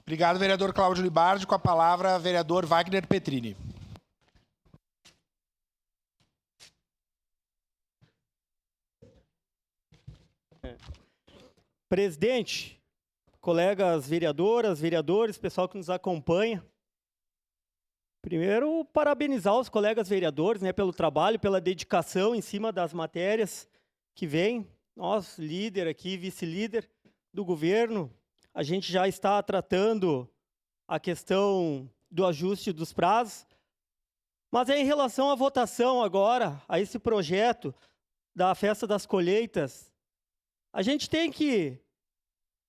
Obrigado, vereador Cláudio Libardi. Com a palavra, vereador Wagner Petrini. Presidente, colegas vereadoras, vereadores, pessoal que nos acompanha. Primeiro, parabenizar os colegas vereadores, né, pelo trabalho, pela dedicação em cima das matérias que vem. Nós, líder aqui, vice-líder do governo, a gente já está tratando a questão do ajuste dos prazos. Mas em relação à votação agora, a esse projeto da Festa das Colheitas, a gente tem que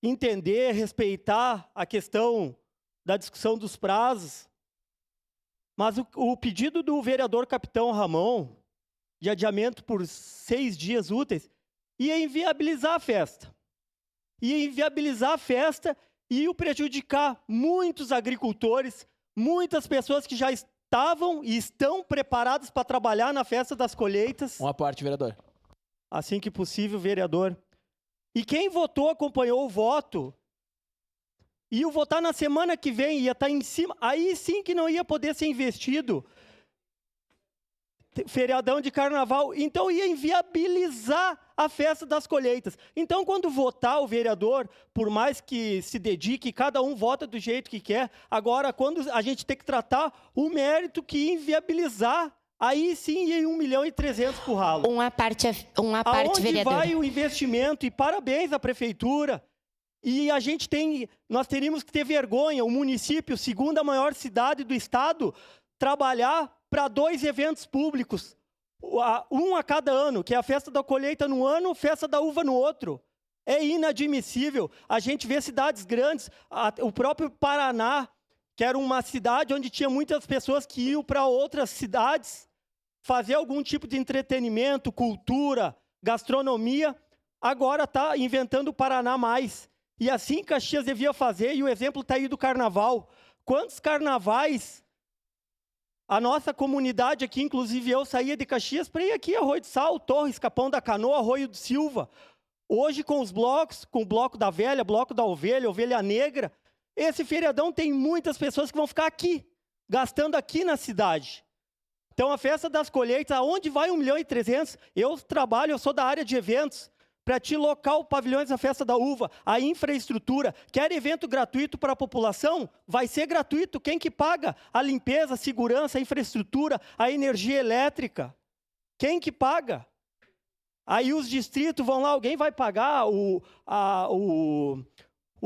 entender, respeitar a questão da discussão dos prazos, mas o pedido do vereador Capitão Ramon, de adiamento por 6 dias úteis, ia inviabilizar a festa. Ia inviabilizar a festa e ia prejudicar muitos agricultores, muitas pessoas que já estavam e estão preparadas para trabalhar na Festa das Colheitas. Uma parte, vereador. Assim que possível, vereador. E quem votou, acompanhou o voto, e o votar na semana que vem ia estar em cima, aí sim que não ia poder ser investido. Feriadão de carnaval, então ia inviabilizar a Festa das Colheitas. Então, quando votar o vereador, por mais que se dedique, cada um vota do jeito que quer, agora, quando a gente tem que tratar o mérito que inviabilizar, aí sim ia 1.300.000 pro ralo. Uma parte, aonde vereador. vai o investimento? E parabéns à prefeitura. E nós teríamos que ter vergonha, o município, segunda maior cidade do estado, trabalhar para 2 eventos públicos, um a cada ano, que é a Festa da Colheita no ano, Festa da Uva no outro. É inadmissível. A gente vê cidades grandes, o próprio Paraná, que era uma cidade onde tinha muitas pessoas que iam para outras cidades fazer algum tipo de entretenimento, cultura, gastronomia, agora está inventando o Paraná mais. E assim Caxias devia fazer, e o exemplo está aí do carnaval. Quantos carnavais a nossa comunidade aqui, inclusive eu, saía de Caxias para ir aqui, Arroio do Sal, Torres, Capão da Canoa, Arroio do Silva. Hoje com os blocos, com o Bloco da Velha, Bloco da Ovelha, Ovelha Negra, esse feriadão tem muitas pessoas que vão ficar aqui, gastando aqui na cidade. Então a Festa das Colheitas, aonde vai 1.300.000? Eu sou da área de eventos, para te local pavilhões da Festa da Uva, a infraestrutura, quer evento gratuito para a população? Vai ser gratuito, quem que paga? A limpeza, a segurança, a infraestrutura, a energia elétrica. Quem que paga? Aí os distritos vão lá, alguém vai pagar o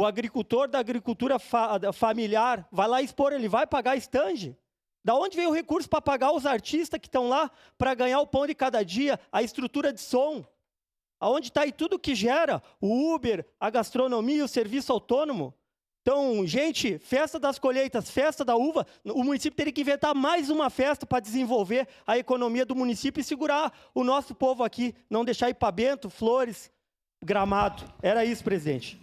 agricultor da agricultura familiar, vai lá expor, ele vai pagar estande. Da onde vem o recurso para pagar os artistas que estão lá para ganhar o pão de cada dia, a estrutura de som? Aonde está aí tudo que gera? O Uber, a gastronomia, o serviço autônomo. Então, gente, Festa das Colheitas, Festa da Uva, o município teria que inventar mais uma festa para desenvolver a economia do município e segurar o nosso povo aqui, não deixar ir para Bento, Flores, Gramado. Era isso, presidente.